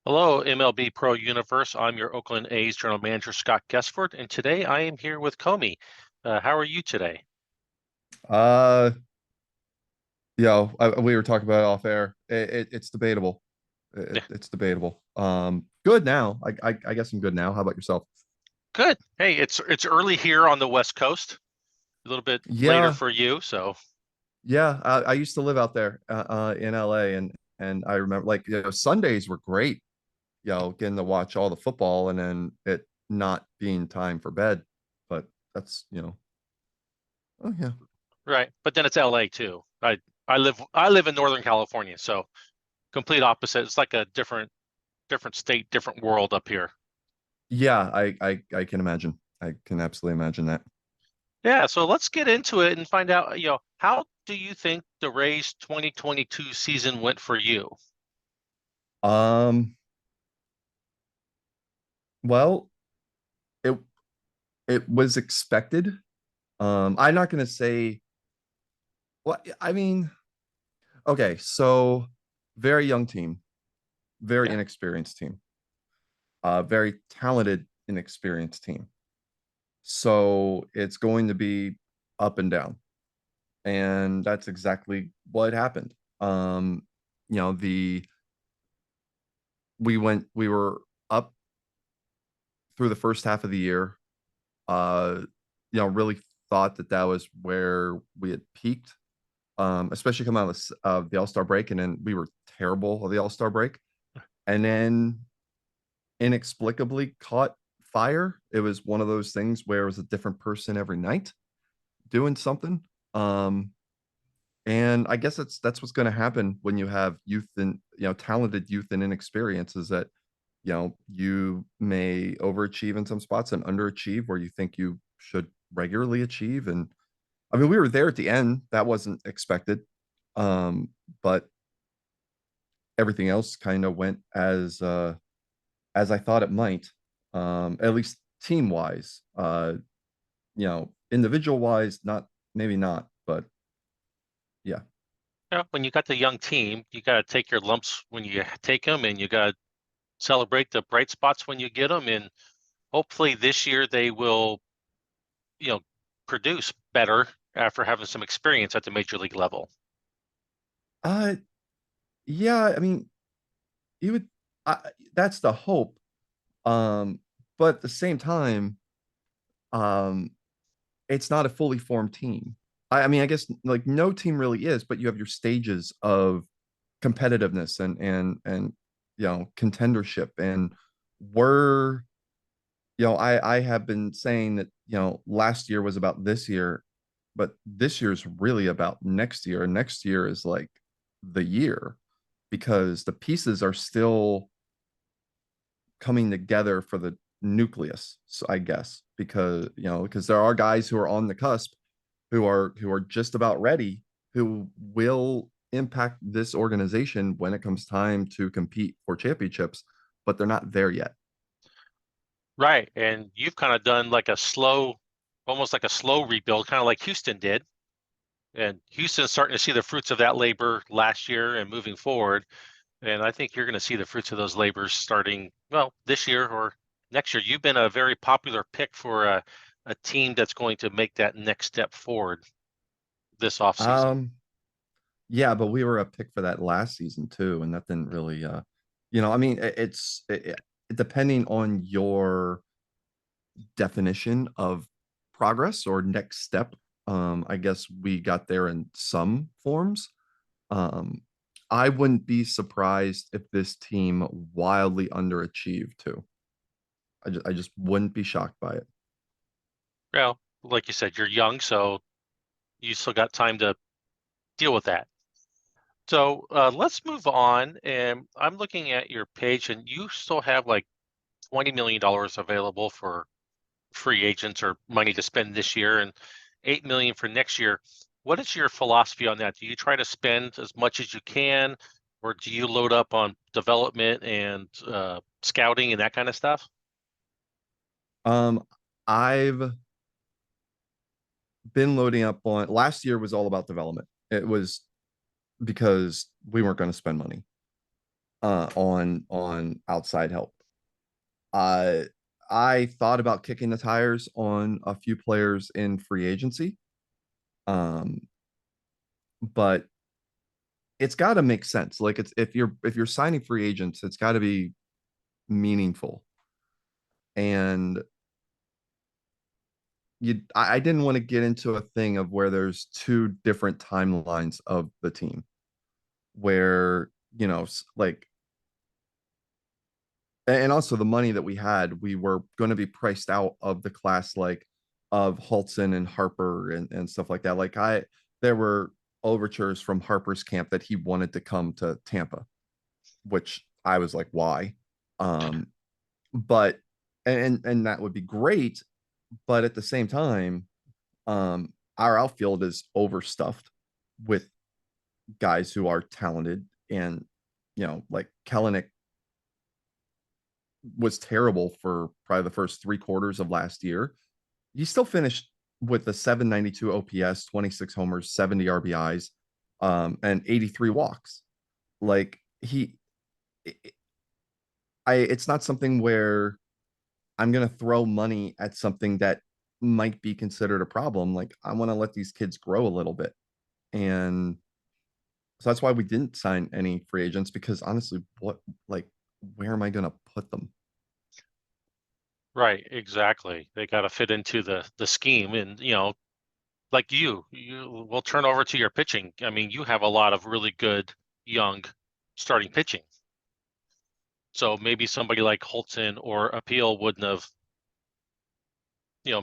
Hello, MLB Pro Universe. I'm your Oakland A's General Manager, Scott Guestford, and today I am here with Comey. How are you today? Uh, we were talking about it off air. It's debatable. Yeah, It's debatable. Good now. I guess I'm good now. How about yourself? good. Hey, it's early here on the West Coast, a little bit later Yeah, for you, so yeah. I used to live out there, in LA, and I remember Sundays were great. Getting to watch all the football and then it not being time for bed. But that's oh yeah, right. But then it's LA too. I live in Northern California, so complete opposite. It's like a different state, different world up here. yeah. I can imagine. I can absolutely imagine that. Yeah, so let's get into it and find out, how do you think the Rays 2022 season went for you? Um, well, it it was expected. I'm not gonna say what I mean. Okay, so very young team, very Yeah. inexperienced team, very talented, inexperienced team. So it's going to be up and down, and that's exactly what happened. You know, the we were up through the first half of the year. Uh, really thought that was where we had peaked, especially coming out of the All Star break, and then we were terrible of the All Star break, and then inexplicably caught fire. It was one of those things where it was a different person every night doing something. Um, and I guess that's what's going to happen when you have youth and talented youth and inexperience is that you may overachieve in some spots and underachieve where you think you should regularly achieve. And I mean, we were there at the end. That wasn't expected. But everything else kind of went as I thought it might. At least team wise. Individual wise, not maybe not, but yeah. When you got the young team, you got to take your lumps when you take them, and you got to celebrate the bright spots when you get them. And hopefully this year they will, you know, produce better after having some experience at the major league level. Uh yeah, I mean, you would that's the hope. Um, but at the same time, um, it's not a fully formed team. I mean, I guess like no team really is, but you have your stages of competitiveness and contendership. And we're I have been saying that last year was about this year, but this year is really about next year, and next year is like the year because the pieces are still coming together for the nucleus, so I guess, because there are guys who are on the cusp who are just about ready, who will impact this organization when it comes time to compete for championships, but they're not there yet. Right. And you've kind of done like almost like a slow rebuild, kind of like Houston did. And Houston's starting to see the fruits of that labor last year and moving forward. And I think you're going to see the fruits of those labors starting, well, this year or next year. You've been a very popular pick for a team that's going to make that next step forward this offseason. Um, yeah, but we were a pick for that last season too, and that didn't really, I mean, depending on your definition of progress or next step. I guess we got there in some forms. Um, I wouldn't be surprised if this team wildly underachieved too. I just wouldn't be shocked by it. Well, like you said, you're young, so you still got time to deal with that. So let's move on. And I'm looking at your page, and you still have like $20 million available for free agents or money to spend this year, and 8 million for next year. What is your philosophy on that? Do you try to spend as much as you can, or do you load up on development and scouting and that kind of stuff? I've been loading up on last year was all about development. It was because we weren't going to spend money. on outside help. Uh, I thought about kicking the tires on a few players in free agency, um, but it's got to make sense. Like it's if you're signing free agents, it's got to be meaningful. And I didn't want to get into a thing of where there's two different timelines of the team, where like, and also the money that we had, we were going to be priced out of the class, like of Hultzen and Harper and stuff like that. Like there were overtures from Harper's camp that he wanted to come to Tampa, which I was like, why? Um, but and that would be great, but at the same time, our outfield is overstuffed with guys who are talented, and like Kellenick was terrible for probably the first 3 quarters of last year. He still finished with a 792 OPS, 26 homers, 70 RBIs, and 83 walks. Like it's not something where I'm gonna throw money at something that might be considered a problem. Like I want to let these kids grow a little bit, and so that's why we didn't sign any free agents, because honestly, like, where am I gonna put them? Right, exactly. They got to fit into the scheme, and like you will turn over to your pitching. I mean, you have a lot of really good young starting pitching. So maybe somebody like Holton or Appeal wouldn't have,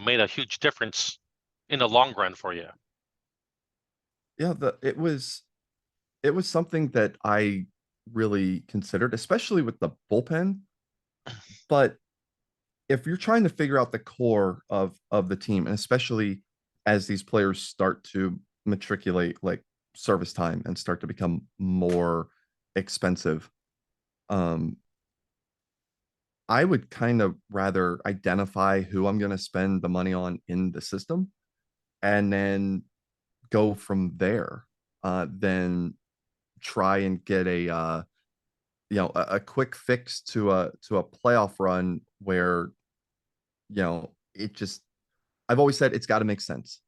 made a huge difference in the long run for you. Yeah, it was something that I really considered, especially with the bullpen. But if you're trying to figure out the core of the team, and especially as these players start to matriculate like service time and start to become more expensive, um, I would kind of rather identify who I'm going to spend the money on in the system and then go from there, than try and get a quick fix to a playoff run where it just, I've always said it's got to make sense.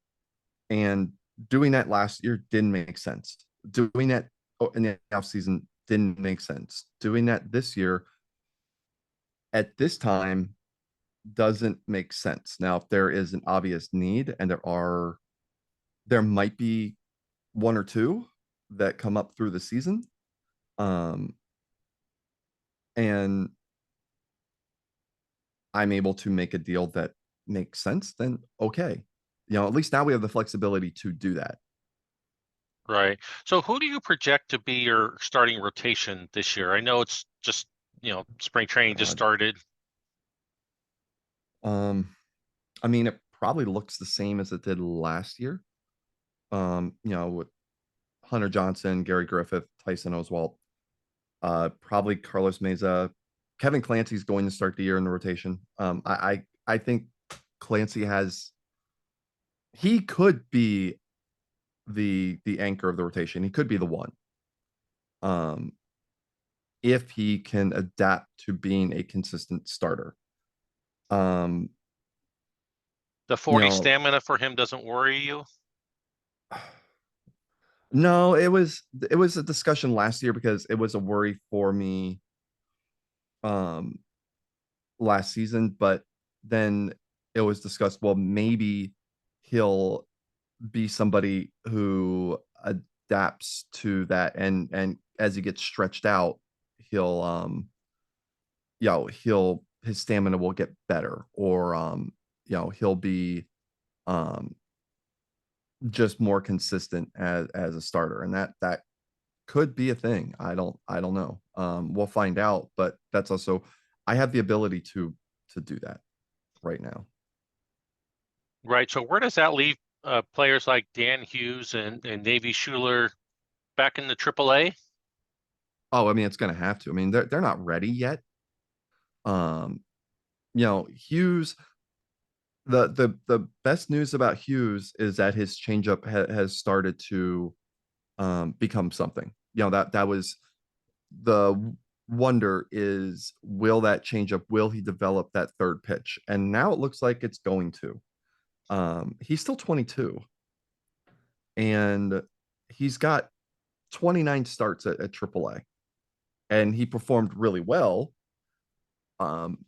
And doing that last year didn't make sense. Doing that in the offseason didn't make sense. Doing that this year at this time doesn't make sense. Now, if there is an obvious need, and there might be one or two that come up through the season, um, and I'm able to make a deal that makes sense, then okay. At least now we have the flexibility to do that. Right. So who do you project to be your starting rotation this year? I know it's just, spring training just God. started. Um, I mean, it probably looks the same as it did last year. With Hunter Johnson, Gary Griffith, Tyson Oswalt, probably Carlos Meza. Kevin Clancy's going to start the year in the rotation. I think Clancy he could be the anchor of the rotation. He could be the one. Um, if he can adapt to being a consistent starter. Um, The you 40 know, stamina for him doesn't worry you? no, it was a discussion last year because it was a worry for me um last season, but then it was discussed, well, maybe he'll be somebody who adapts to that, and as he gets stretched out, he'll his stamina will get better, or he'll be um just more consistent as a starter, and that could be a thing. I don't know. We'll find out, but that's also, I have the ability to do that right now. Right. So where does that leave players like Dan Hughes and Navy Schuler back in the AAA? Oh, I mean, it's gonna have to. I mean, they're not ready yet. Um, Hughes, the best news about Hughes is that his changeup has started to become something. That was the wonder is, will that change up? Will he develop that third pitch? And now it looks like it's going to. He's still 22 and he's got 29 starts at AAA and he performed really well. Um,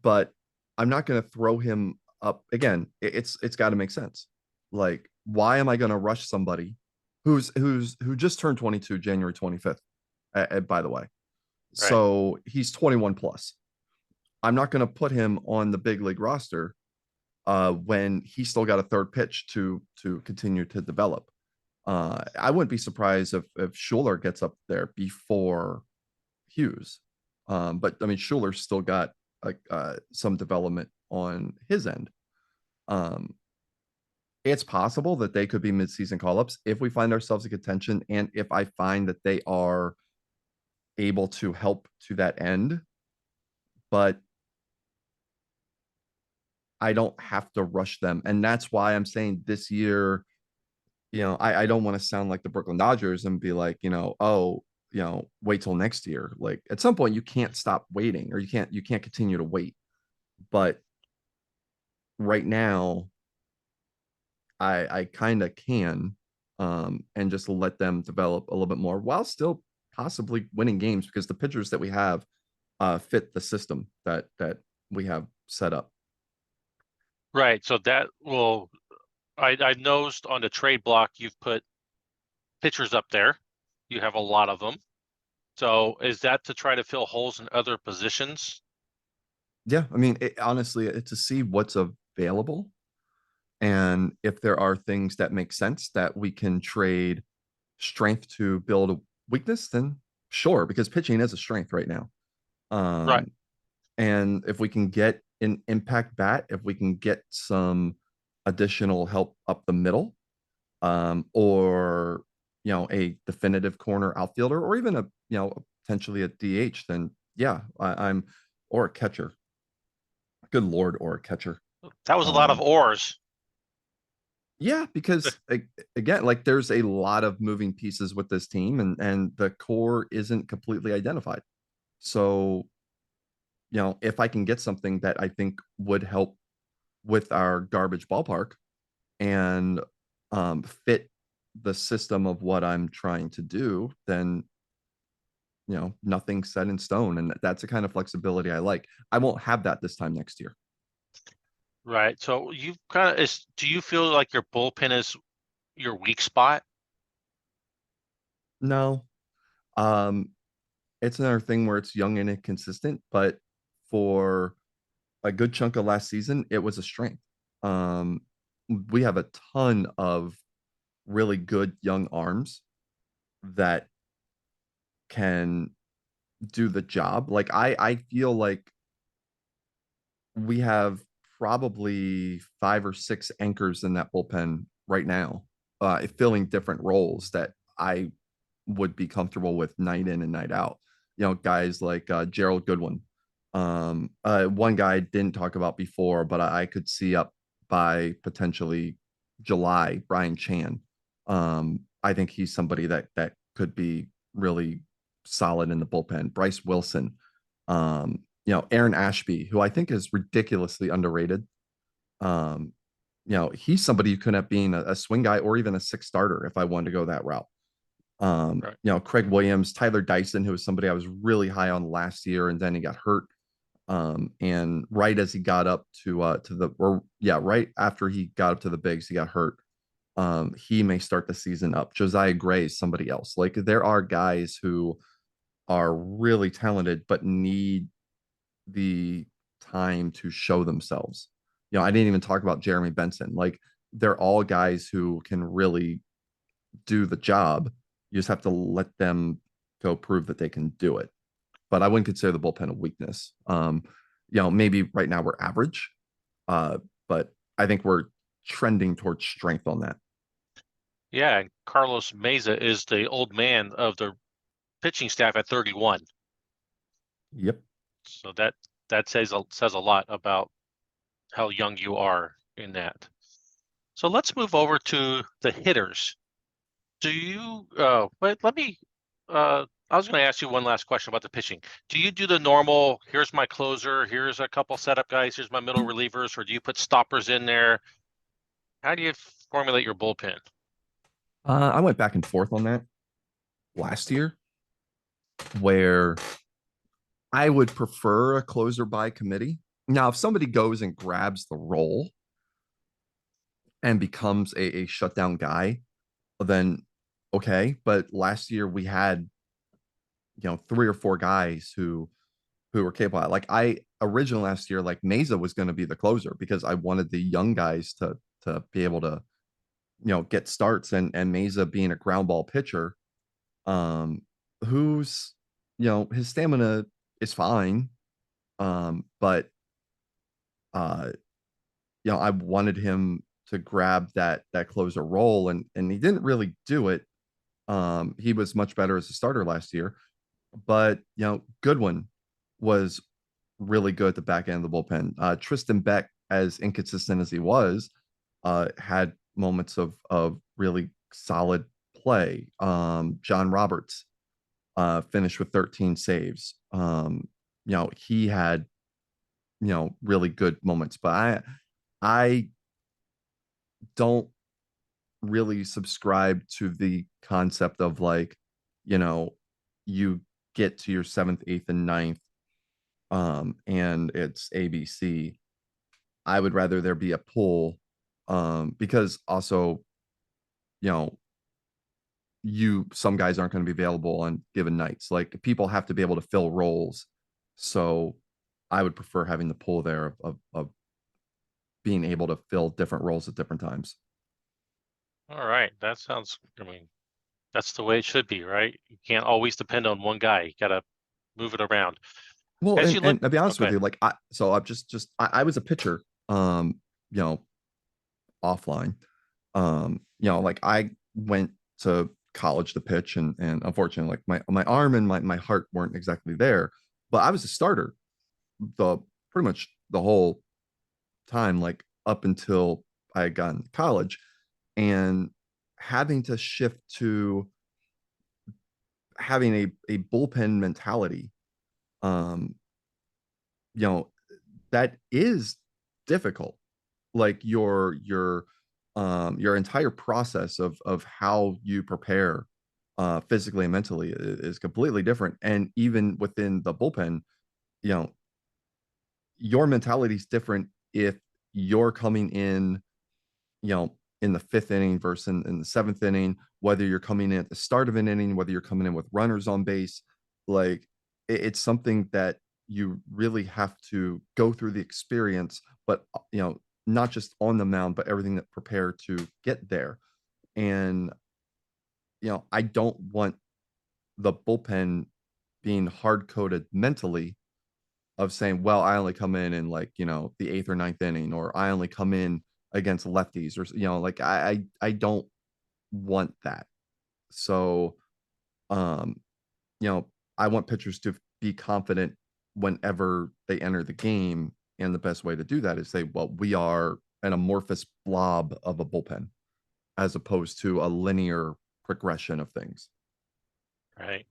but I'm not going to throw him up again. It's got to make sense. Like, why am I going to rush somebody who just turned 22 January 25th? By the way, Right. so he's 21 plus. I'm not going to put him on the big league roster when he's still got a third pitch to continue to develop. I wouldn't be surprised if Schuler gets up there before Hughes. But I mean, Schuler's still got some development on his end. Um, it's possible that they could be midseason call-ups if we find ourselves in contention, and if I find that they are able to help to that end. But I don't have to rush them, and that's why I'm saying this year. I don't want to sound like the Brooklyn Dodgers and be like, oh, wait till next year. Like at some point you can't stop waiting or you can't continue to wait. But right now I kind of can and just let them develop a little bit more while still possibly winning games because the pitchers that we have fit the system that we have set up. Right. So that will, I noticed on the trade block, you've put pitchers up there. You have a lot of them. So is that to try to fill holes in other positions? Yeah, I mean, honestly, it's to see what's available. And if there are things that make sense that we can trade strength to build a weakness, then sure, because pitching is a strength right now. Right. Um, and if we can get an impact bat, if we can get some additional help up the middle, or a definitive corner outfielder, or even a potentially a DH, then yeah, I'm or a catcher. Good lord, or a catcher. That was a lot of Um, ors. Yeah, because again, like there's a lot of moving pieces with this team, and the core isn't completely identified. So, if I can get something that I think would help with our garbage ballpark and fit the system of what I'm trying to do, then nothing's set in stone, and that's the kind of flexibility I like. I won't have that this time next year. Right. So you kind of is, do you feel like your bullpen is your weak spot? No, um, it's another thing where it's young and inconsistent, but for a good chunk of last season, it was a strength. Um, we have a ton of really good young arms that can do the job. Like I feel like we have probably 5 or 6 anchors in that bullpen right now, filling different roles that I would be comfortable with night in and night out. Guys like Gerald Goodwin. One guy I didn't talk about before, but I could see up by potentially July, Brian Chan. I think he's somebody that could be really solid in the bullpen. Bryce Wilson, Aaron Ashby, who I think is ridiculously underrated. Um, he's somebody who could have been a swing guy or even a 6 starter if I wanted to go that route. Right. Craig Williams, Tyler Dyson, who was somebody I was really high on last year, and then he got hurt. And right as he got up to the or yeah, right after he got up to the bigs, he got hurt. He may start the season up. Josiah Gray is somebody else. Like there are guys who are really talented but need the time to show themselves. I didn't even talk about Jeremy Benson. Like they're all guys who can really do the job. You just have to let them go prove that they can do it. But I wouldn't consider the bullpen a weakness. Maybe right now we're average, uh, but I think we're trending towards strength on that. Yeah. And Carlos Meza is the old man of the pitching staff at 31. Yep. So that says a lot about how young you are in that. So let's move over to the hitters. Do you wait, let me I was going to ask you one last question about the pitching. Do you do the normal, here's my closer, here's a couple setup guys, here's my middle relievers, or do you put stoppers in there? How do you formulate your bullpen? I went back and forth on that last year, where I would prefer a closer by committee. Now, if somebody goes and grabs the role and becomes a shutdown guy, then okay. But last year we had, three or four guys who were capable. Like I originally last year, like Mesa was going to be the closer because I wanted the young guys to be able to, get starts, and Mesa being a ground ball pitcher, um, who's, his stamina is fine. But uh, I wanted him to grab that closer role, and he didn't really do it. He was much better as a starter last year, but Goodwin was really good at the back end of the bullpen. Tristan Beck, as inconsistent as he was, had moments of really solid play. John Roberts finished with 13 saves. He had really good moments, but I don't really subscribe to the concept of like, you know, you get to your seventh, eighth, and ninth, and it's ABC. I would rather there be a pull, because also, you know, some guys aren't going to be available on given nights. Like people have to be able to fill roles. So I would prefer having the pull there of being able to fill different roles at different times. All right, that sounds, I mean, that's the way it should be, right? You can't always depend on one guy. You gotta move it around. Well, As and you look, and to be honest with okay, you, like I'm I was a pitcher, you know, offline. Like I went to college to pitch, and unfortunately, like my arm and my heart weren't exactly there, but I was a starter the pretty much the whole time, like up until I had gotten to college, and having to shift to having a bullpen mentality, um, you know, that is difficult. Like your entire process of how you prepare physically and mentally is completely different. And even within the bullpen, you know, your mentality is different if you're coming in, you know, in the fifth inning versus in the seventh inning, whether you're coming in at the start of an inning, whether you're coming in with runners on base. Like it's something that you really have to go through the experience, but not just on the mound, but everything that prepare to get there. And I don't want the bullpen being hard coded mentally of saying, well, I only come in like, the eighth or ninth inning, or I only come in against lefties, or, like I don't want that. So, um, you know, I want pitchers to be confident whenever they enter the game. And the best way to do that is say, well, we are an amorphous blob of a bullpen as opposed to a linear progression of things. right.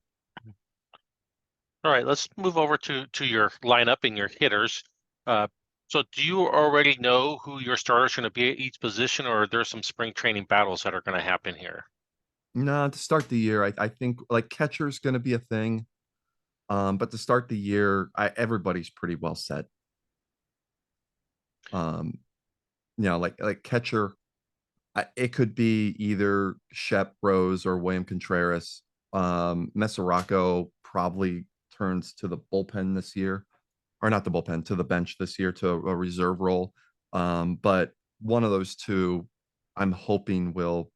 All right, let's move over to your lineup and your hitters. Uh, so do you already know who your starters are going to be at each position, or are there some spring training battles that are going to happen here? No, to start the year, I think like catcher's going to be a thing. But to start the year, everybody's pretty well set. Um, like catcher, it could be either Shep Rose or William Contreras. Mesoraco probably turns to the bullpen this year, or not the bullpen, to the bench this year, to a reserve role. But one of those two, I'm hoping will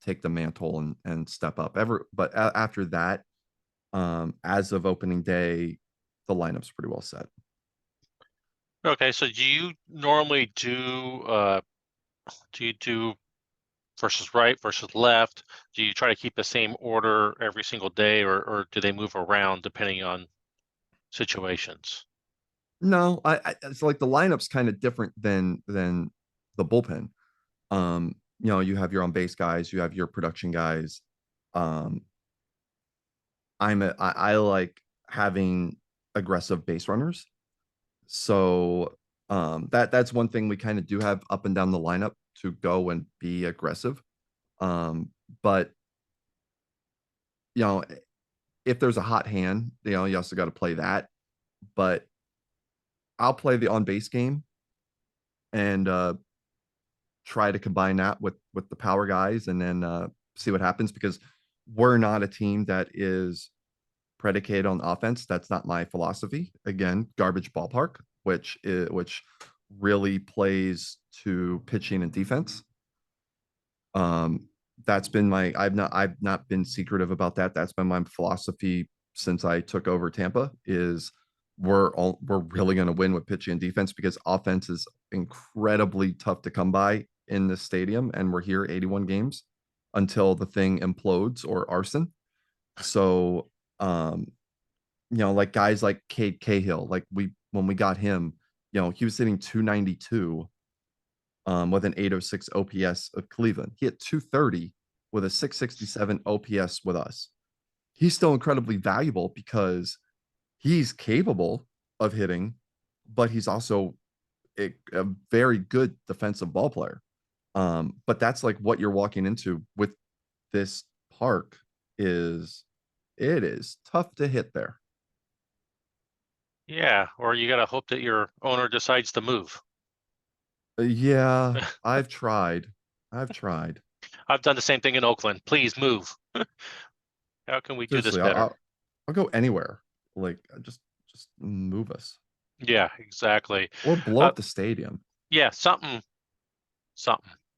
take the mantle and step up. But after that, as of opening day, the lineup's pretty well set. Okay, so do you normally do you do versus right versus left? Do you try to keep the same order every single day, or do they move around depending on situations? No, it's like the lineup's kind of different than the bullpen. You have your on base guys, you have your production guys. Um, I like having aggressive base runners. So that's one thing we kind of do have up and down the lineup to go and be aggressive. But you know, if there's a hot hand, you also got to play that. But I'll play the on base game and try to combine that with the power guys, and then see what happens, because we're not a team that is predicated on offense. That's not my philosophy. Again, garbage ballpark, which really plays to pitching and defense. Um, that's been my I've not been secretive about that. That's been my philosophy since I took over Tampa. Is we're really going to win with pitching and defense, because offense is incredibly tough to come by in this stadium, and we're here 81 games until the thing implodes or arson. So, um, like guys like Cade Cahill, like we when we got him, he was hitting 292 with an 806 OPS of Cleveland. He hit 230 with a 667 OPS with us. He's still incredibly valuable because he's capable of hitting, but he's also a very good defensive ball player. But that's like what you're walking into with this park is it is tough to hit there. Yeah, or you got to hope that your owner decides to move. Yeah, I've tried. I've tried. I've done the same thing in Oakland. Please move. How can we do this Seriously, better? I'll go anywhere. Like just move us Yeah, exactly. or blow Uh, up the stadium. yeah, something.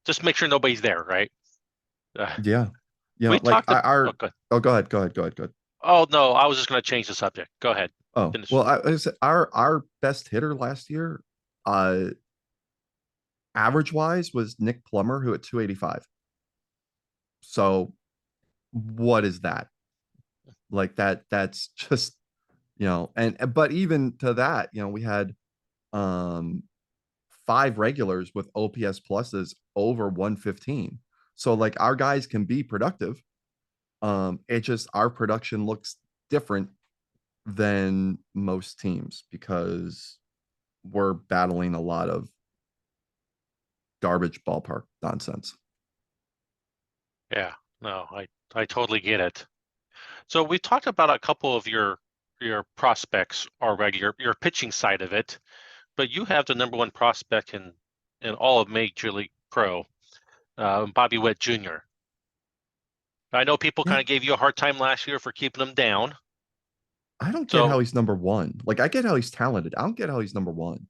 Just make sure nobody's there, right? Uh, Yeah. we Like talked about, oh, good. oh, go ahead, go ahead, go ahead, go ahead. Oh, no, I was just going to change the subject. Go ahead. Oh, Finish. well, I said our best hitter last year, uh, average wise, was Nick Plummer, who at 285. So what is that? Like that's just, and but even to that, we had um five regulars with OPS pluses over 115. So like our guys can be productive. It just our production looks different than most teams because we're battling a lot of garbage ballpark nonsense. Yeah, no, I totally get it. So we've talked about a couple of your prospects already, your pitching side of it, but you have the number one prospect in all of Major League Pro, Bobby Witt Jr. I know people Yeah, kind of gave you a hard time last year for keeping him down. I don't get how So he's number one. Like I get how he's talented. I don't get how he's number one.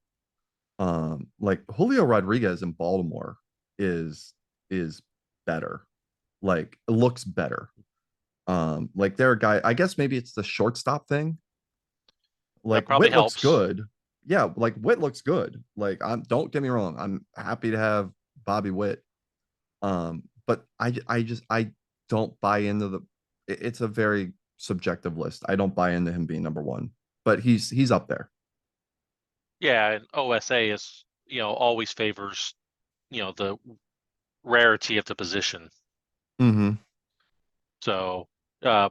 Like Julio Rodriguez in Baltimore is is better. Like it looks better. Like they're a guy. I guess maybe it's the shortstop thing. that Like probably Witt looks helps. good. Yeah, like Witt looks good. Like I'm don't get me wrong. I'm happy to have Bobby Witt. But I don't buy into it's a very subjective list. I don't buy into him being number one, but he's up there. Yeah, and OSA is, always favors, the rarity of the position. Mm-hmm. So, uh,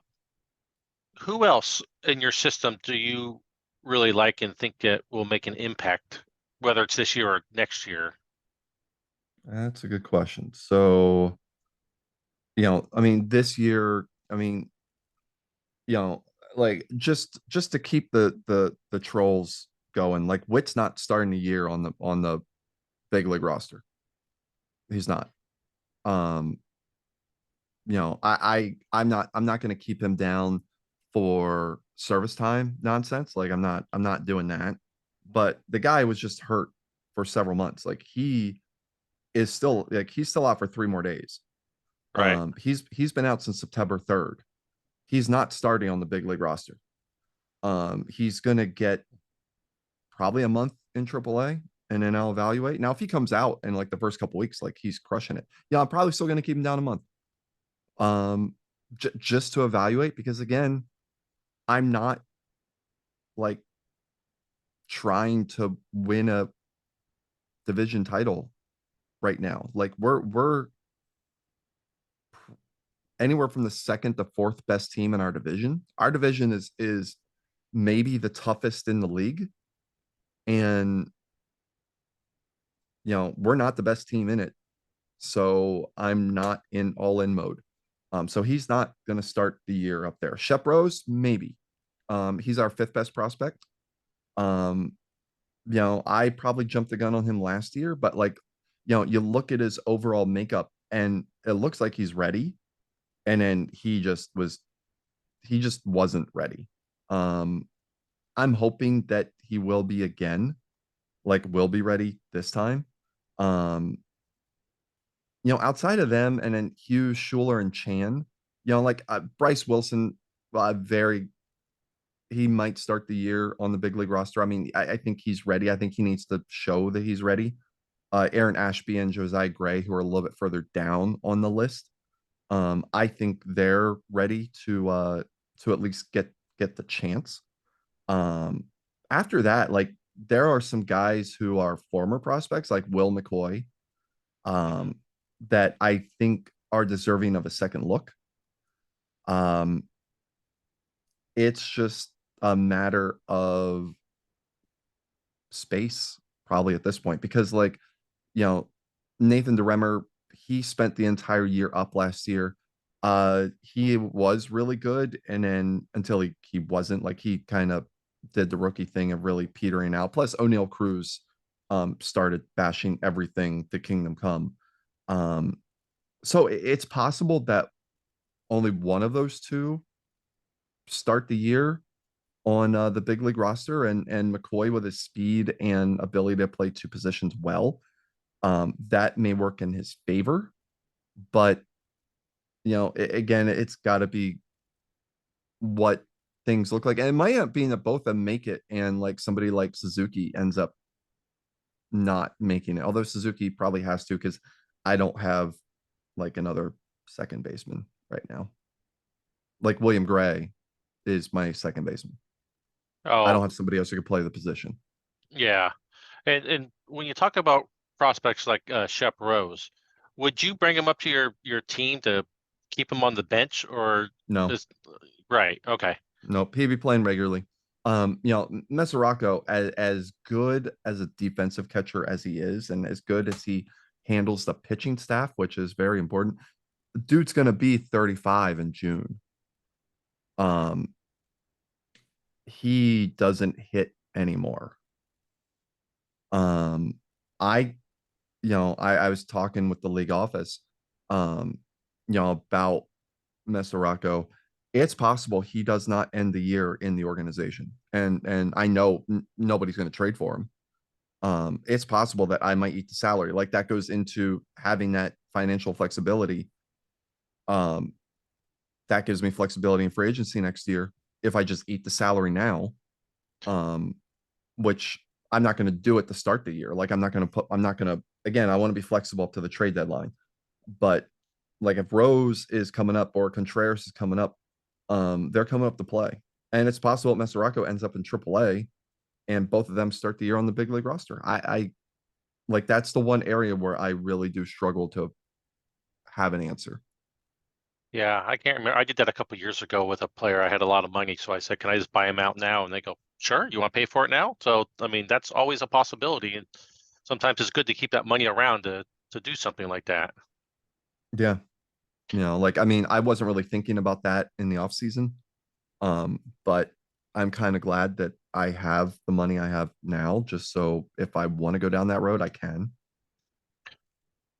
who else in your system do you really like and think that will make an impact, whether it's this year or next year? That's a good question. So, I mean, this year, I mean, you know, like just to keep the trolls going, like Witt's not starting the year on the big league roster. He's not. Um, I'm not going to keep him down for service time nonsense. Like I'm not doing that. But the guy was just hurt for several months. Like he's still out for 3 more days. Right. He's been out since September 3rd. He's not starting on the big league roster. He's gonna get probably a month in AAA, and then I'll evaluate. Now, if he comes out in like the first couple weeks, like he's crushing it, yeah, I'm probably still gonna keep him down a month. Um, just to evaluate, because again, I'm not like trying to win a division title right now. Like we're anywhere from the second to fourth best team in our division. Our division is maybe the toughest in the league, and we're not the best team in it. So I'm not in all in mode. So he's not going to start the year up there. Shep Rose, maybe. He's our fifth best prospect. Um, I probably jumped the gun on him last year, but like, you look at his overall makeup and it looks like he's ready. And then he just wasn't ready. Um, I'm hoping that he will be again, like will be ready this time. Um, outside of them, and then Hughes, Schuler, and Chan, like Bryce Wilson, very he might start the year on the big league roster. I mean, I think he's ready. I think he needs to show that he's ready. Aaron Ashby and Josiah Gray, who are a little bit further down on the list, I think they're ready to at least get the chance. Um, After that, like there are some guys who are former prospects, like Will McCoy, Hmm. um, that I think are deserving of a second look. Um, it's just a matter of space, probably at this point, because like you know, Nathan DeRemer, he spent the entire year up last year. He was really good, and then until he wasn't, like he kind of did the rookie thing of really petering out. Plus, O'Neal Cruz started bashing everything to Kingdom Come. Um, so it's possible that only one of those two start the year on the big league roster, and McCoy with his speed and ability to play two positions well, that may work in his favor. But again, it's got to be what things look like, and it might end up being that both of them make it, and like somebody like Suzuki ends up not making it. Although Suzuki probably has to because I don't have like another second baseman right now. Like William Gray is my second baseman. I don't Oh, have somebody else who could play the position. yeah. And when you talk about prospects like Shep Rose, would you bring him up to your team to keep him on the bench or No, is right? Okay. nope. He'd be playing regularly. Mesoraco, as good as a defensive catcher as he is, and as good as he handles the pitching staff, which is very important, dude's gonna be 35 in June. Um, he doesn't hit anymore. Um, I, I was talking with the league office, um, about Mesoraco. It's possible he does not end the year in the organization, and I know nobody's going to trade for him. It's possible that I might eat the salary. Like that goes into having that financial flexibility. Um, that gives me flexibility in free agency next year if I just eat the salary now. Um, which I'm not going to do it to start the year. Like I'm not going to, again, I want to be flexible up to the trade deadline. But like if Rose is coming up or Contreras is coming up, they're coming up to play. And it's possible that Mesoraco ends up in AAA and both of them start the year on the big league roster. I like that's the one area where I really do struggle to have an answer. Yeah, I can't remember. I did that a couple years ago with a player. I had a lot of money, so I said, "Can I just buy him out now?" And they go, "Sure. You want to pay for it now?" So, I mean, that's always a possibility, and sometimes it's good to keep that money around to do something like that. Yeah. Like I mean, I wasn't really thinking about that in the off season. But I'm kind of glad that I have the money I have now, just so if I want to go down that road, I can.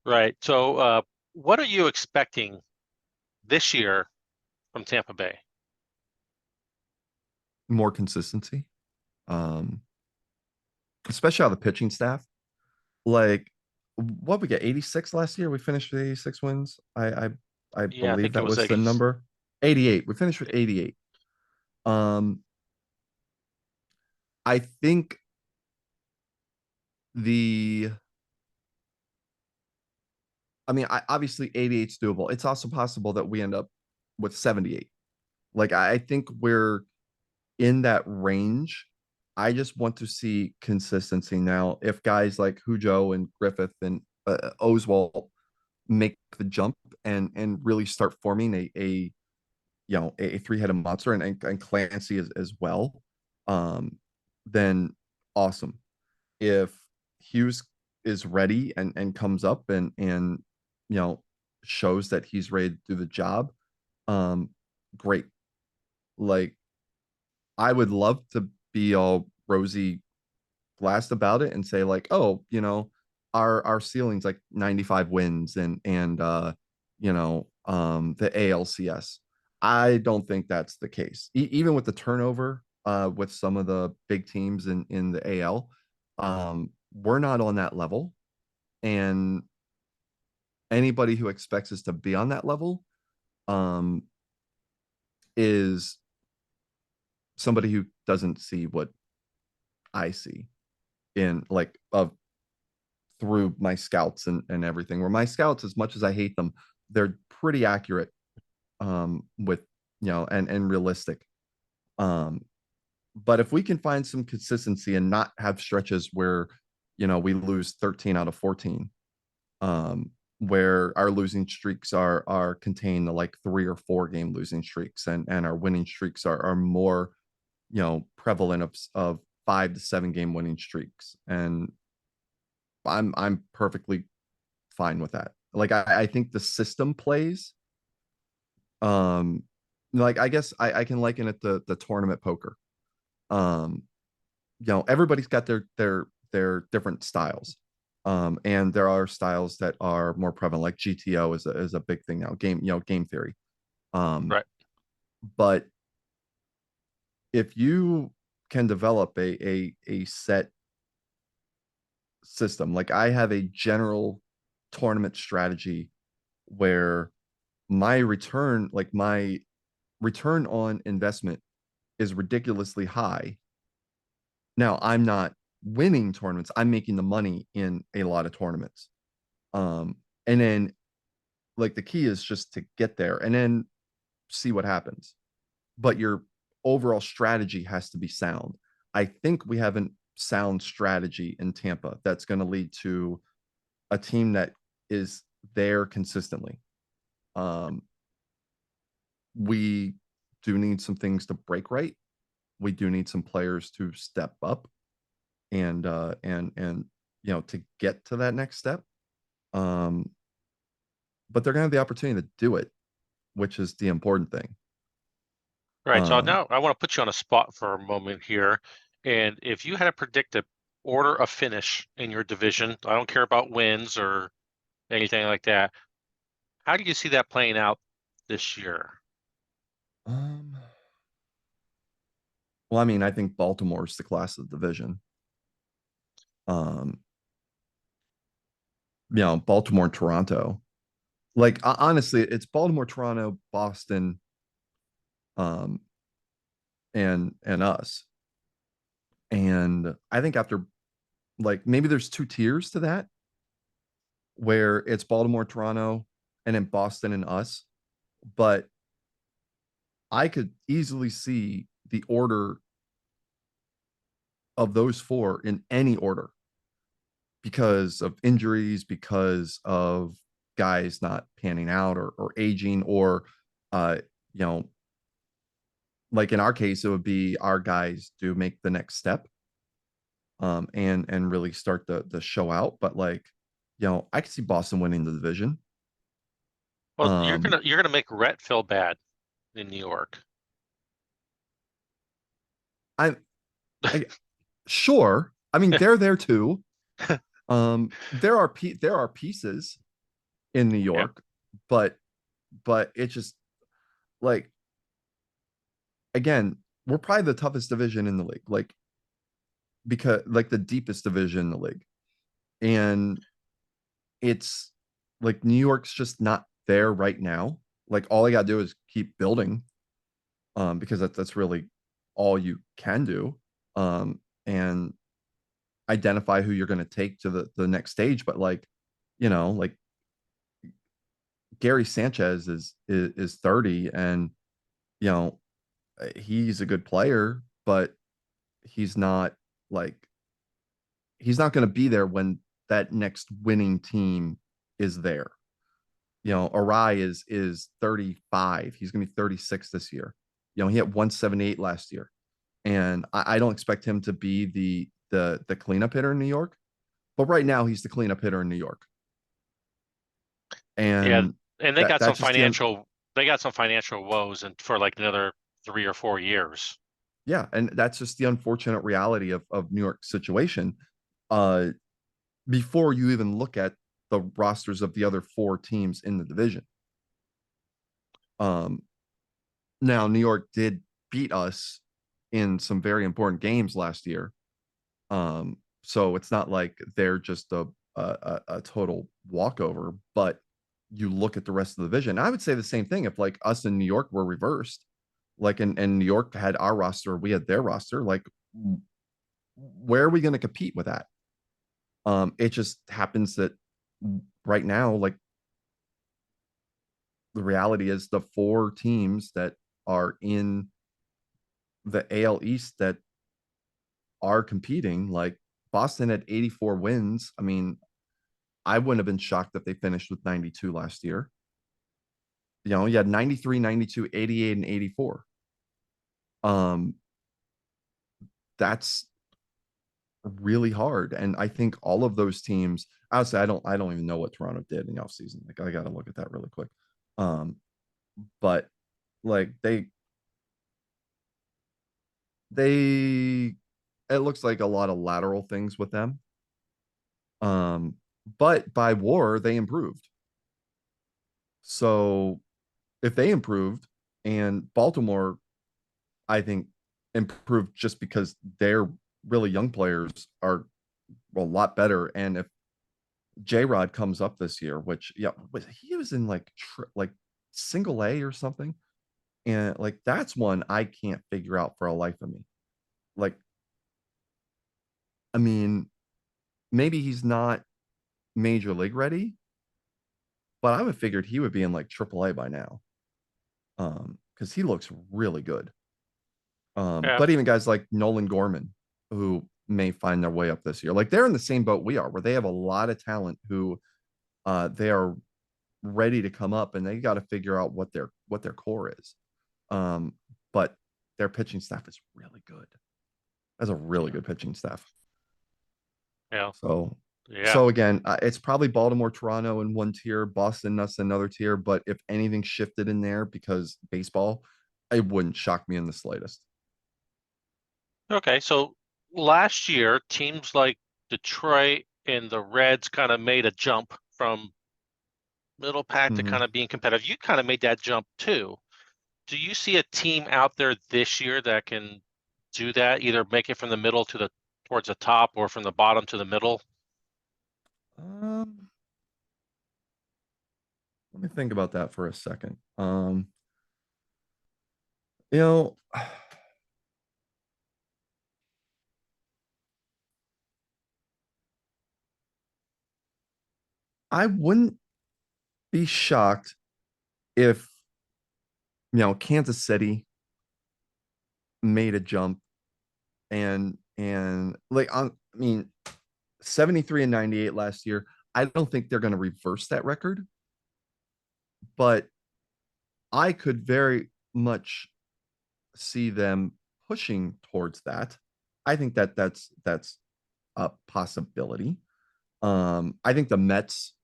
Right. So, what are you expecting this year from Tampa Bay? More consistency. Um, Especially out of the pitching staff. Like what we get 86 last year. We finished with 86 wins. I Yeah, I believe think it that was was the 80. number. 88. We finished with 88. Um, I think the I mean, obviously 88 is doable. It's also possible that we end up with 78. Like I think we're in that range. I just want to see consistency now. If guys like Hujo and Griffith and Oswald make the jump and really start forming a three-headed monster, and Clancy as well, then awesome. If Hughes is ready and comes up and shows that he's ready to do the job, um, great. Like, I would love to be all rosy glassed about it and say like, oh, our ceiling's like 95 wins and the ALCS. I don't think that's the case. Even with the turnover with some of the big teams in the AL, we're not on that level. And anybody who expects us to be on that level um is somebody who doesn't see what I see in like of through my scouts and everything. Where my scouts, as much as I hate them, they're pretty accurate with and realistic. Um, but if we can find some consistency and not have stretches where we lose 13 out of 14, um, where our losing streaks are contained to like 3 or 4 game losing streaks, and our winning streaks are more prevalent of 5 to 7 game winning streaks, and I'm perfectly fine with that. Like I think the system plays. Um, like I guess I can liken it to the tournament poker. Um, everybody's got their different styles. And there are styles that are more prevalent, like GTO is a big thing now. Game theory. Um, Right. but if you can develop a set system, like I have a general tournament strategy where my return on investment is ridiculously high. Now, I'm not winning tournaments, I'm making the money in a lot of tournaments. And then like the key is just to get there and then see what happens. But your overall strategy has to be sound. I think we have a sound strategy in Tampa that's going to lead to a team that is there consistently. Um, we do need some things to break right. We do need some players to step up and to get to that next step. Um, but they're gonna have the opportunity to do it, which is the important thing. Right. So Um, now I want to put you on a spot for a moment here. And if you had to predict a order of finish in your division, I don't care about wins or anything like that. How do you see that playing out this year? um, well, I mean, I think Baltimore's the class of the division. Um, Baltimore, Toronto. Like honestly, it's Baltimore, Toronto, Boston, um, and us. And I think after like maybe there's 2 tiers to that where it's Baltimore, Toronto, and then Boston and us. But I could easily see the order of those four in any order because of injuries, because of guys not panning out or aging, or uh, you know, like in our case, it would be our guys to make the next step and really start the show out. But like, I could see Boston winning the division. Well, you're Um, gonna make Rhett feel bad in New York. I, I sure. I mean, they're there too. There are pieces in New Yeah. York, but it's just like again, we're probably the toughest division in the league, like because like the deepest division in the league, and it's like New York's just not there right now. Like all I gotta do is keep building, because that's really all you can do, and identify who you're going to take to the next stage. But like, like Gary Sanchez is 30, and you know he's a good player, but he's not like he's not going to be there when that next winning team is there. Arai is 35. He's gonna be 36 this year. He hit 178 last year. And I don't expect him to be the cleanup hitter in New York, but right now he's the cleanup hitter in New York. Yeah, And and that's just they got some financial woes and for like another 3 or 4 years. yeah, and that's just the unfortunate reality of New York's situation. Uh, before you even look at the rosters of the other four teams in the division. Um, Now New York did beat us in some very important games last year. So it's not like they're just a total walkover, but you look at the rest of the division. I would say the same thing if like us in New York were reversed, like and New York had our roster, we had their roster. Like, where are we going to compete with that? It just happens that right now, like the reality is the four teams that are in the AL East that are competing, like Boston had 84 wins. I mean, I wouldn't have been shocked if they finished with 92 last year. You had 93, 92, 88, and 84. Um, that's really hard. And I think all of those teams, honestly, I don't even know what Toronto did in the offseason. Like I gotta look at that really quick. Um, but like they it looks like a lot of lateral things with them. Um, but by war, they improved. So if they improved and Baltimore, I think, improved just because their really young players are a lot better. And if J Rod comes up this year, which yeah, he was in like single A or something, and like that's one I can't figure out for a life of me. Like, I mean, maybe he's not major league ready, but I would figured he would be in like triple A by now. Because he looks really good. Yeah. But even guys like Nolan Gorman, who may find their way up this year, like they're in the same boat we are, where they have a lot of talent who they are ready to come up, and they got to figure out what their core is. Um, but their pitching staff is really good. That's a really Yeah. good pitching staff. Yeah. So, Yeah. so again, it's probably Baltimore, Toronto in one tier, Boston, that's another tier. But if anything shifted in there because baseball, it wouldn't shock me in the slightest. Okay. So last year, teams like Detroit and the Reds kind of made a jump from middle pack to kind Mhm. of being competitive. You kind of made that jump too. Do you see a team out there this year that can do that, either make it from the middle to the towards the top or from the bottom to the middle? Um, Let me think about that for a second. You know, I wouldn't be shocked if Kansas City made a jump and like I mean 73 and 98 last year. I don't think they're going to reverse that record, but I could very much see them pushing towards that. I think that's a possibility. I think the Mets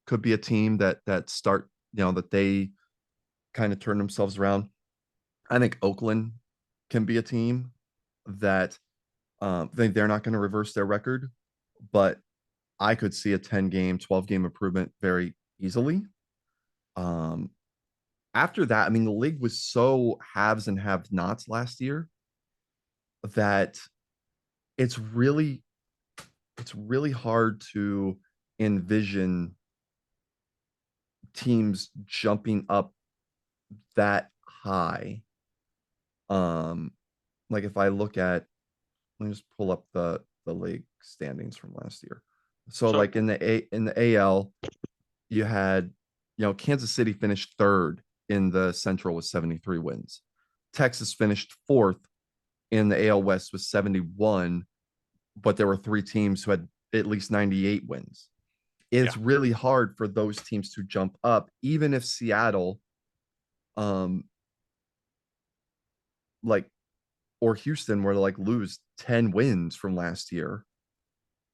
could be a team that start, that they kind of turn themselves around. I think Oakland can be a team that they're not going to reverse their record, but I could see a 10 game, 12 game improvement very easily. Um, After that, I mean, the league was so haves and have nots last year that it's really it's really hard to envision teams jumping up that high. Um, like if I look at, let me just pull up the league standings from last year. So So like in the AL, you had, Kansas City finished third in the Central with 73 wins. Texas finished fourth in the AL West with 71, but there were three teams who had at least 98 wins. Yeah, it's really hard for those teams to jump up, even if Seattle, um, like or Houston were to like lose 10 wins from last year.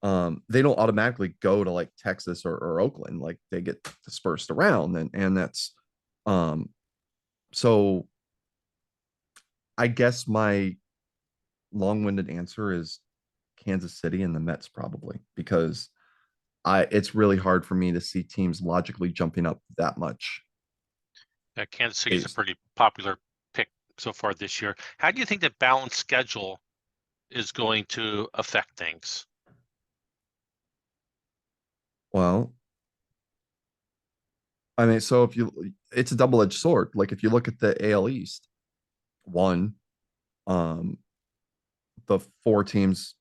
They don't automatically go to like Texas or Oakland. Like they get dispersed around, and that's um so I guess my long-winded answer is Kansas City and the Mets probably because I it's really hard for me to see teams logically jumping up that much Kansas City is a based. pretty popular pick so far this year. How do you think that balanced schedule is going to affect things? Well, I mean, so if you it's a double-edged sword. Like if you look at the AL East, one, um, the four teams,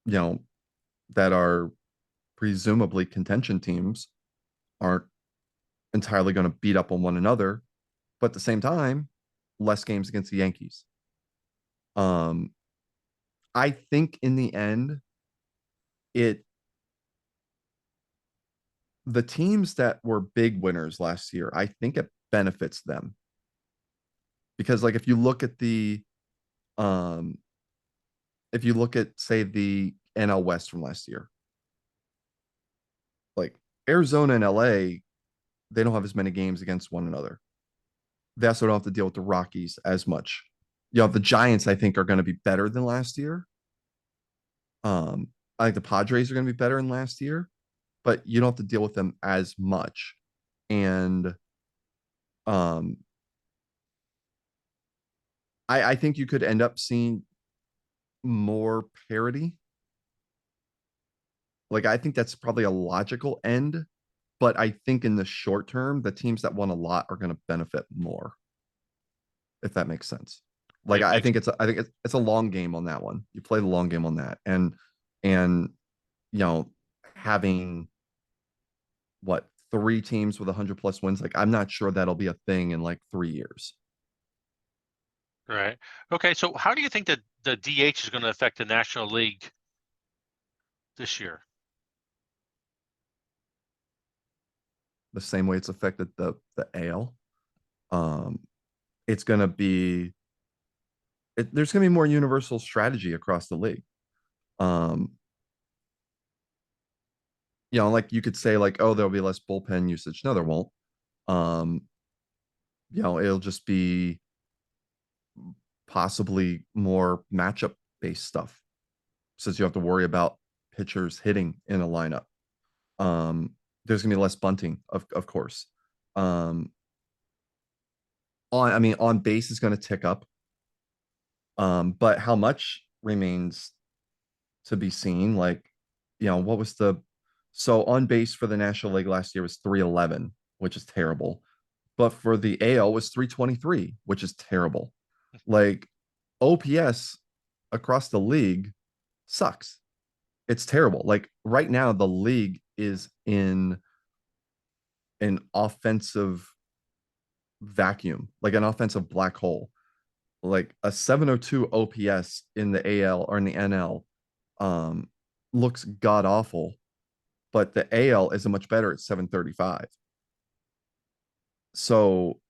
you know, that are presumably contention teams aren't entirely going to beat up on one another, but at the same time, less games against the Yankees. Um, I think in the end, it the teams that were big winners last year, I think it benefits them because like um if you look at say the NL West from last year, like Arizona and LA, they don't have as many games against one another. They also don't have to deal with the Rockies as much. The Giants I think are going to be better than last year. I think the Padres are going to be better than last year, but you don't have to deal with them as much. And um I think you could end up seeing more parity. Like I think that's probably a logical end, but I think in the short term, the teams that won a lot are going to benefit more, if that makes sense. Like It I makes think it's a long game on that one. You play the long game on that, and you know having what three teams with 100 plus wins, like I'm not sure that'll be a thing in like 3 years. right. Okay, so how do you think that the DH is going to affect the National League this year? The same way it's affected the AL. Um, it's going to be there's going to be more universal strategy across the league. Um, like you could say like, oh, there'll be less bullpen usage. No, there won't. Um, it'll just be possibly more matchup based stuff since you have to worry about pitchers hitting in a lineup. Um, there's gonna be less bunting, of course. Um, on base is gonna tick up. But how much remains to be seen. Like, what was the so on base for the National League last year was 311, which is terrible. But for the AL was 323, which is terrible. Like OPS across the league sucks. It's terrible. Like right now, the league is in an offensive vacuum, like an offensive black hole. Like a 702 OPS in the AL or in the NL looks god awful, but the AL is a much better at 735. So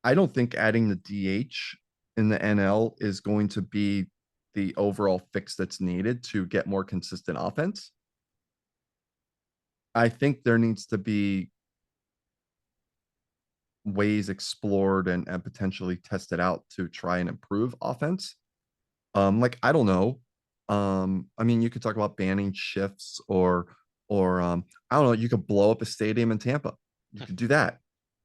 I don't think adding the DH in the NL is going to be the overall fix that's needed to get more consistent offense. I think there needs to be ways explored and potentially tested out to try and improve offense. Like I don't know. I mean, you could talk about banning shifts or I don't know, you could blow up a stadium in Tampa. You could do that.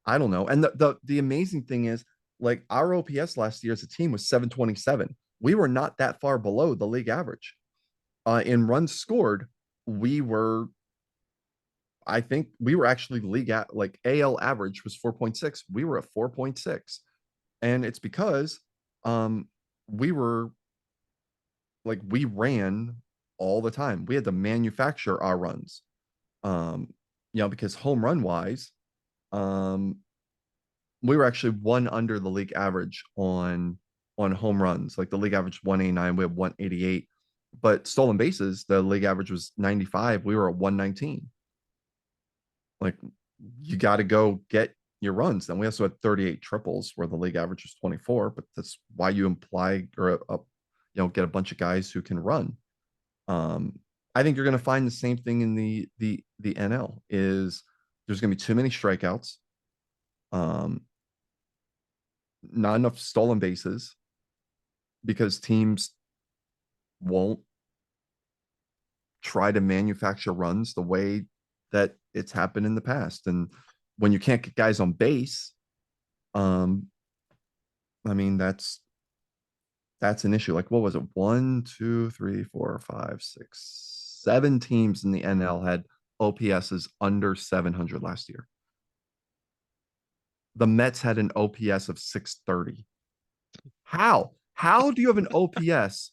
I don't know. And the amazing thing is like our OPS last year as a team was 727. We were not that far below the league average. In runs scored, we were I think we were actually league at like AL average was 4.6. We were at 4.6. And it's because we were we ran all the time. We had to manufacture our runs. Um, because home run wise, um, we were actually one under the league average on home runs. Like the league average 189, we have 188. But stolen bases, the league average was 95. We were at 119. Like you got to go get your runs. Then we also had 38 triples where the league average was 24, but that's why you imply or get a bunch of guys who can run. Um, I think you're going to find the same thing in the NL is there's going to be too many strikeouts, um, not enough stolen bases because teams won't try to manufacture runs the way that it's happened in the past. And when you can't get guys on base, um, I mean that's an issue. Like what was it? One, two, three, four, five, six, seven teams in the NL had OPSs under 700 last year. The Mets had an OPS of 630. How? How do you have an OPS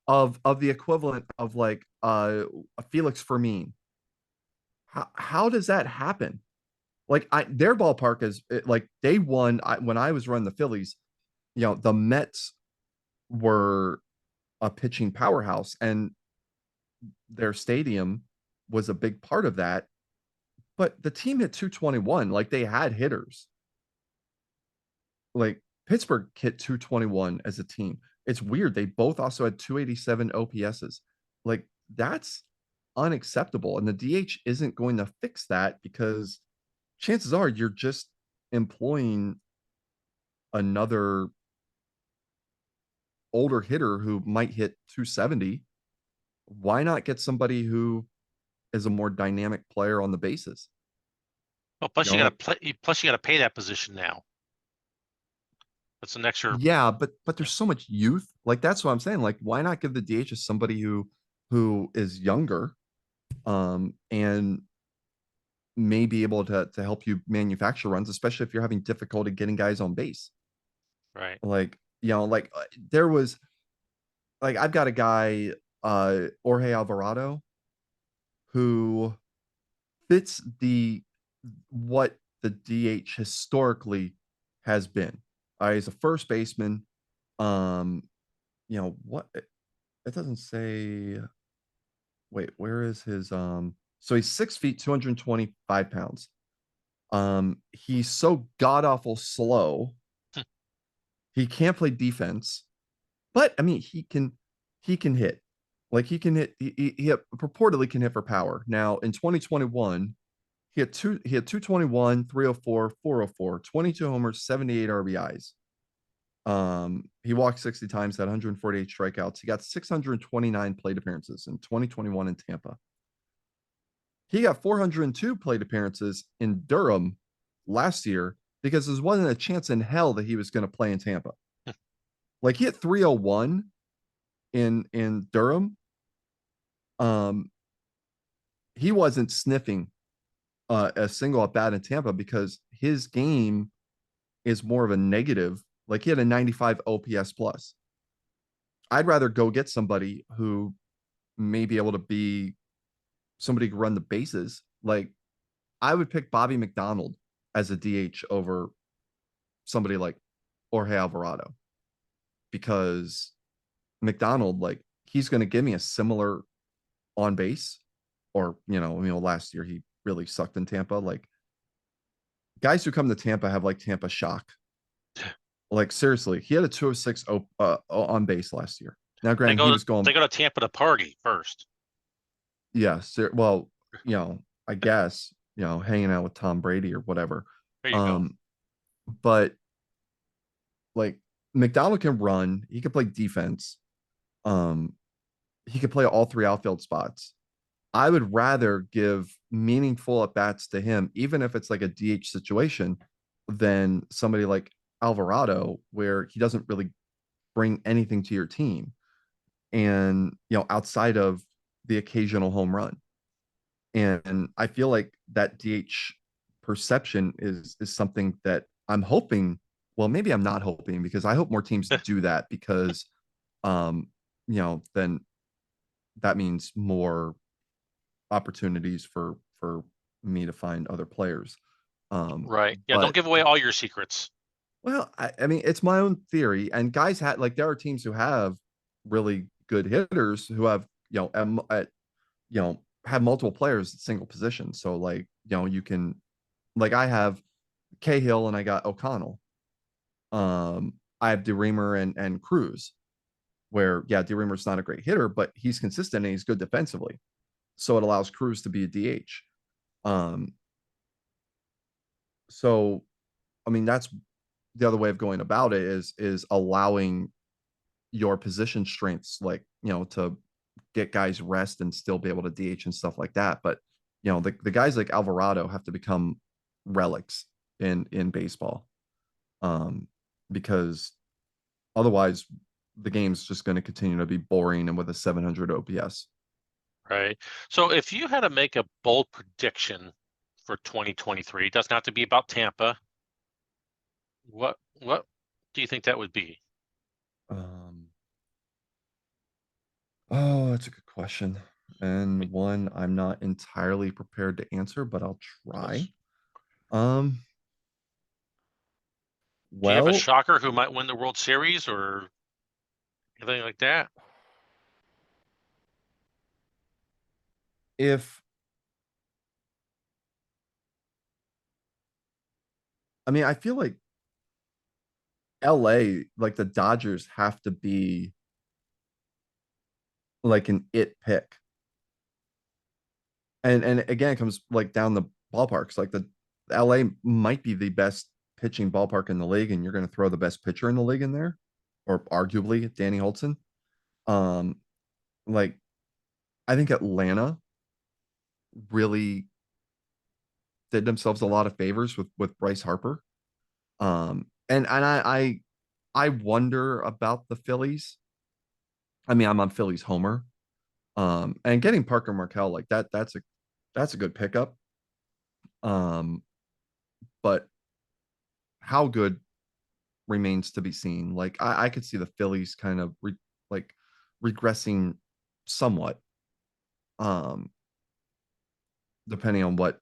of the equivalent of like a Felix Fermin? How does that happen? Like their ballpark is like they won when I was running the Phillies. The Mets were a pitching powerhouse, and their stadium was a big part of that. But the team hit 221. Like they had hitters. Like Pittsburgh hit 221 as a team. It's weird. They both also had 287 OPSs. Like that's unacceptable. And the DH isn't going to fix that because chances are you're just employing another older hitter who might hit 270. Why not get somebody who is a more dynamic player on the bases? Well, plus you got Like to play. Plus you got to pay that position now. That's an extra. yeah, but there's so much youth. Like that's what I'm saying. Like why not give the DH to somebody who is younger, and may be able to help you manufacture runs, especially if you're having difficulty getting guys on base. Right. Like like there was like I've got a guy, Jorge Alvarado, who fits the what the DH historically has been. He's a first baseman. Um, what it doesn't say. Wait, where is his so he's 6 feet, 225 pounds. He's so god awful slow. He can't play defense, but I mean he can hit. Like he can hit he purportedly can hit for power. Now in 2021, he had 221, 304, 404, 22 homers, 78 RBIs. He walked 60 times, had 148 strikeouts. He got 629 plate appearances in 2021 in Tampa. He got 402 plate appearances in Durham last year because there wasn't a chance in hell that he was going to play in Tampa. Like he hit 301 in Durham. Um, he wasn't sniffing a single at bat in Tampa because his game is more of a negative. Like he had a 95 OPS plus. I'd rather go get somebody who may be able to be somebody who run the bases. Like I would pick Bobby McDonald as a DH over somebody like Jorge Alvarado because McDonald, like he's going to give me a similar on base, or last year he really sucked in Tampa. Like guys who come to Tampa have like Tampa shock. Like seriously, he had a 206 on base last year. Now, They granted, he go to was going, they go to Tampa to party first. yeah, well, I guess, hanging out with Tom Brady or whatever. There you go. Um, but like McDonald can run, he can play defense. Um, he could play all three outfield spots. I would rather give meaningful at bats to him, even if it's like a DH situation, than somebody like Alvarado, where he doesn't really bring anything to your team. And, outside of the occasional home run. And I feel like that DH perception is something that I'm hoping. Well, maybe I'm not hoping because I hope more teams do that because, um, then that means more opportunities for me to find other players. Um, Right. Yeah. Don't but give away all your secrets. well, I mean, it's my own theory, and guys had like there are teams who have really good hitters who have, have multiple players at single position. So like, you can, like, I have Cahill and I got O'Connell. I have DeReamer and Cruz, where yeah, DeReamer's not a great hitter, but he's consistent and he's good defensively. So it allows Cruz to be a DH. Um, so I mean that's the other way of going about it is allowing your position strengths, like, to get guys rest and still be able to DH and stuff like that. But the guys like Alvarado have to become relics in baseball. Um, because otherwise the game's just going to continue to be boring and with a 700 OPS. Right. So if you had to make a bold prediction for 2023, it doesn't have to be about Tampa. What do you think that would be? Um, oh, that's a good question. And I one I'm not entirely prepared to answer, but I'll try. Let's, Um, do you have a well, shocker who might win the World Series or anything like that? if I mean, I feel like LA, like the Dodgers have to be like an it pick. And again, it comes like down the ballparks. Like the LA might be the best pitching ballpark in the league, and you're going to throw the best pitcher in the league in there, or arguably Danny Holtzen. Um, like I think Atlanta really did themselves a lot of favors with Bryce Harper. And I wonder about the Phillies. I mean, I'm on Phillies homer. And getting Parker Markel like that's a good pickup. Um, but how good remains to be seen. Like I could see the Phillies kind of like regressing somewhat, um, depending on what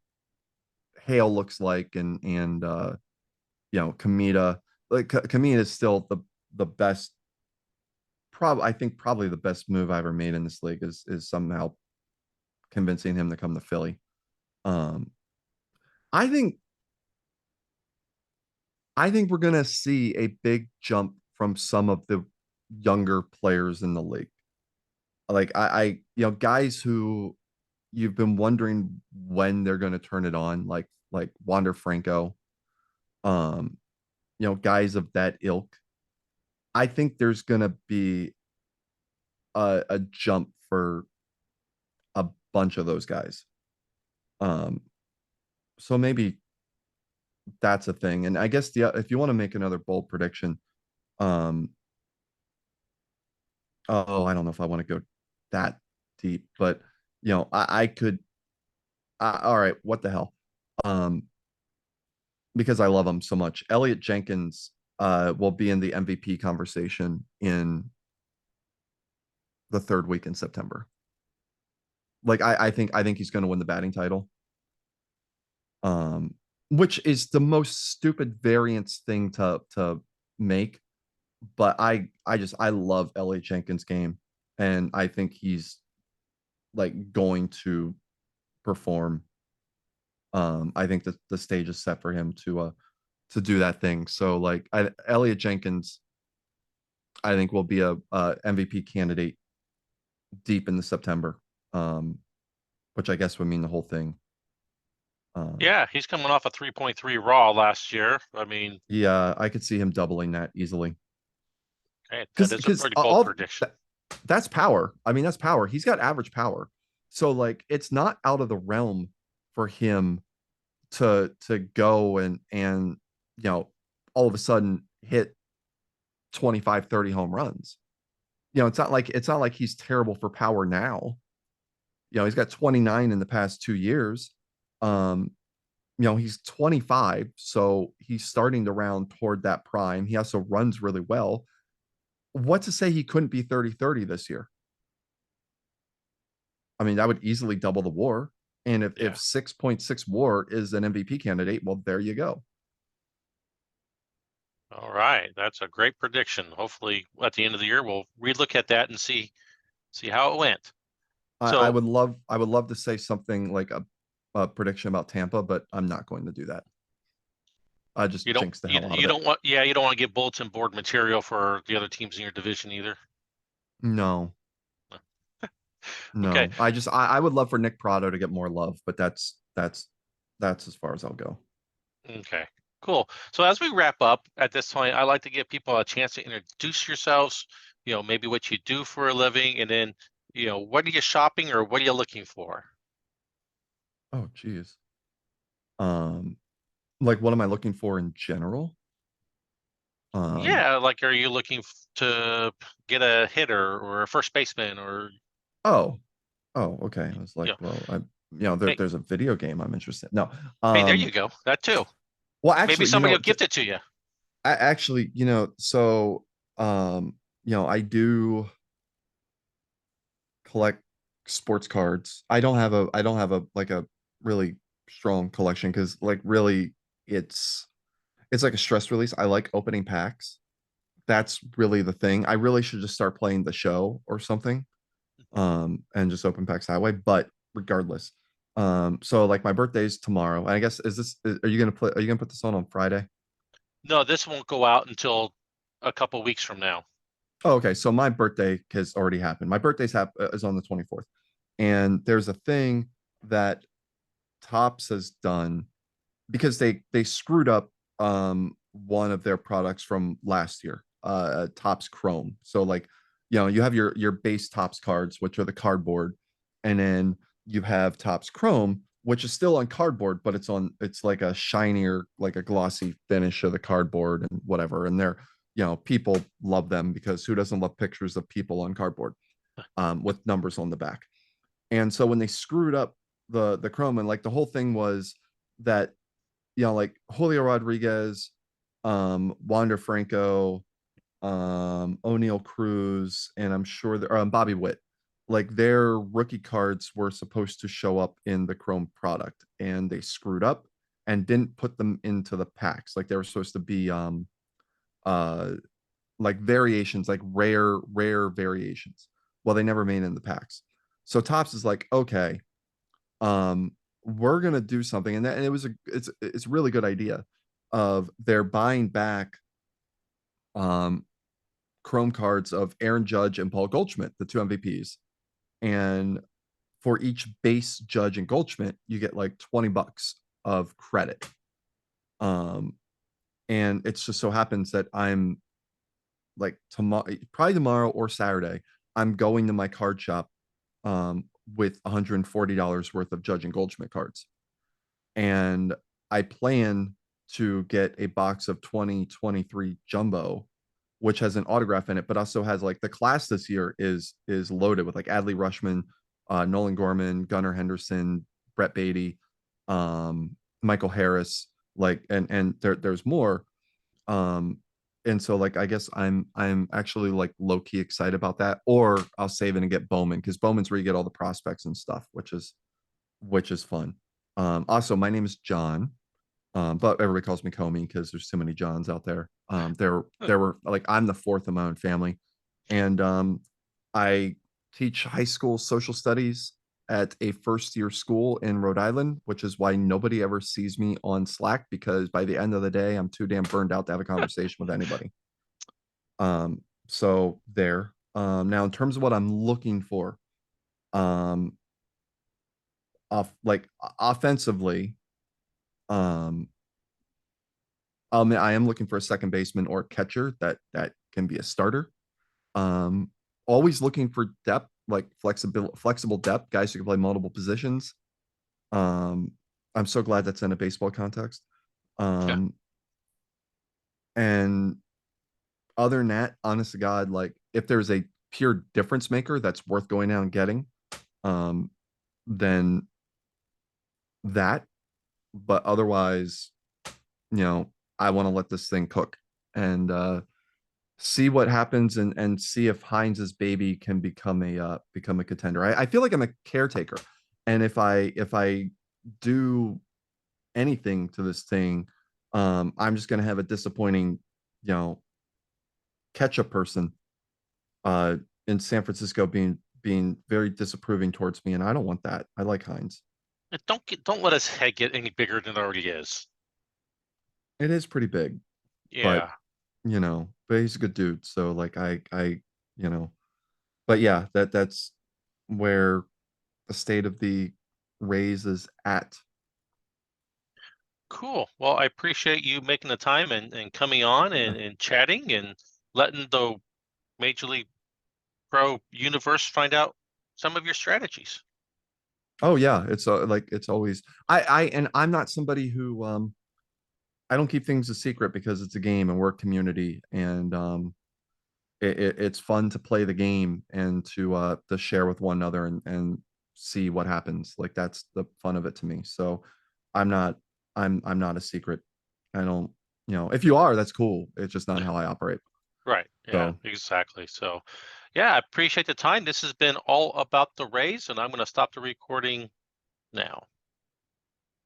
Hale looks like and Kamita. Like Kamita is still the best. I think probably the best move I ever made in this league is somehow convincing him to come to Philly. Um, I think I think we're gonna see a big jump from some of the younger players in the league. Like guys who you've been wondering when they're gonna turn it on, like Wander Franco, um, guys of that ilk. I think there's gonna be a jump for a bunch of those guys. Um, so maybe that's a thing. And I guess the if you want to make another bold prediction, um, oh, I don't know if I want to go that deep, but I could. All right, what the hell? Um, because I love him so much. Elliot Jenkins will be in the MVP conversation in the third week in September. Like I think he's going to win the batting title. Um, which is the most stupid variance thing to make, but I love Elliot Jenkins' game, and I think he's like going to perform. I think that the stage is set for him to do that thing. So like Elliot Jenkins, I think will be a MVP candidate deep in the September, um, which I guess would mean the whole thing. Um, Yeah, he's coming off a 3.3 raw last year. I mean, yeah, I could see him doubling that easily hey, that because is a because pretty bold all prediction. that's power. I mean, that's power. He's got average power, so like it's not out of the realm for him to go and all of a sudden hit 25, 30 home runs. It's not like he's terrible for power now. He's got 29 in the past 2 years. Um, he's 25, so he's starting to round toward that prime. He also runs really well. What to say he couldn't be 30-30 this year? I mean, that would easily double the war. And if Yeah. 6.6 war is an MVP candidate, well, there you go. All right, that's a great prediction. Hopefully, at the end of the year, we'll relook at that and see see how it went. I So would love to say something like a prediction about Tampa, but I'm not going to do that. I just you don't jinxed the you, hell out of you it. don't want yeah, you don't want to get bulletin board material for the other teams in your division either. No, Okay. no. I would love for Nick Prado to get more love, but that's as far as I'll go. Okay. Cool. So as we wrap up at this point, I like to give people a chance to introduce yourselves, maybe what you do for a living, and then, what are you shopping or what are you looking for? Oh, geez. Um, like what am I looking for in general? Um, Yeah, like are you looking to get a hitter or a first baseman or, oh, oh, okay. I was like, you know, well, hey, there's a video game I'm interested. No, hey, there you go. That too. well, Maybe actually, somebody will gift it to you. actually, so, I do collect sports cards. I don't have a like a really strong collection because like really it's it's like a stress release. I like opening packs. That's really the thing. I really should just start playing the show or something, and just open packs that way. But regardless, so like my birthday's tomorrow. And I guess are you gonna play? Are you gonna put this on Friday? No, this won't go out until a couple weeks from now. Oh, okay. So my birthday has already happened. My is on the 24th, and there's a thing that Tops has done because they screwed up one of their products from last year, Tops Chrome. So like, you have your base Tops cards, which are the cardboard, and then you have Tops Chrome, which is still on cardboard, but it's like a shinier, like a glossy finish of the cardboard and whatever. And they're, people love them because who doesn't love pictures of people on cardboard, with numbers on the back? And so when they screwed up the Chrome, and like the whole thing was that, like Julio Rodriguez, Wander Franco, O'Neal Cruz, and I'm sure Bobby Witt, like their rookie cards were supposed to show up in the Chrome product, and they screwed up and didn't put them into the packs. Like they were supposed to be uh like variations, like rare variations. Well, they never made it in the packs. So Tops is like, okay, we're gonna do something, and it's a really good idea of they're buying back um Chrome cards of Aaron Judge and Paul Goldschmidt, the two MVPs, and for each base Judge and Goldschmidt, you get like $20 of credit. Um, and it's just so happens that I'm like tomorrow, probably tomorrow or Saturday, I'm going to my card shop um with $140 worth of Judge and Goldschmidt cards. And I plan to get a box of 2023 Jumbo, which has an autograph in it, but also has like the class this year is loaded with like Adley Rushman, Nolan Gorman, Gunnar Henderson, Brett Beatty, Michael Harris, like and there's more. Um, and so like I guess I'm actually like low key excited about that, or I'll save it and get Bowman because Bowman's where you get all the prospects and stuff, which is fun. Also, my name is John, but everybody calls me Comey because there's too many Johns out there. There were like I'm the fourth in my own family, and I teach high school social studies at a first year school in Rhode Island, which is why nobody ever sees me on Slack because by the end of the day, I'm too damn burned out to have a conversation with anybody. So there. Now in terms of what I'm looking for, um, like offensively, um, I am looking for a second baseman or a catcher that can be a starter. Um, Always looking for depth, like flexible depth, guys who can play multiple positions. Um, I'm so glad that's in a baseball context. Yeah. Um, and other than that, honest to God, like if there's a pure difference maker that's worth going out and getting, um, then that. But otherwise, I want to let this thing cook and see what happens and see if Heinz's baby can become a contender. I feel like I'm a caretaker, and if I do anything to this thing, I'm just gonna have a disappointing, you know, ketchup person uh in San Francisco being being very disapproving towards me, and I don't want that. I like Heinz. And don't let his head get any bigger than it already is. It is pretty big, but Yeah. but he's a good dude. So like you know, but yeah, that's where the state of the Rays is at. Cool. Well, I appreciate you making the time and coming on Yeah. and chatting and letting the Major League Pro universe find out some of your strategies. Oh yeah, it's like it's always and I'm not somebody who I don't keep things a secret because it's a game and we're a community and it's fun to play the game and to share with one another and see what happens. Like that's the fun of it to me. So I'm not I'm not a secret. I don't, if you are, that's cool. It's just not how I operate. Right. Yeah, So exactly. So, yeah, I appreciate the time. This has been all about the Rays, and I'm going to stop the recording now.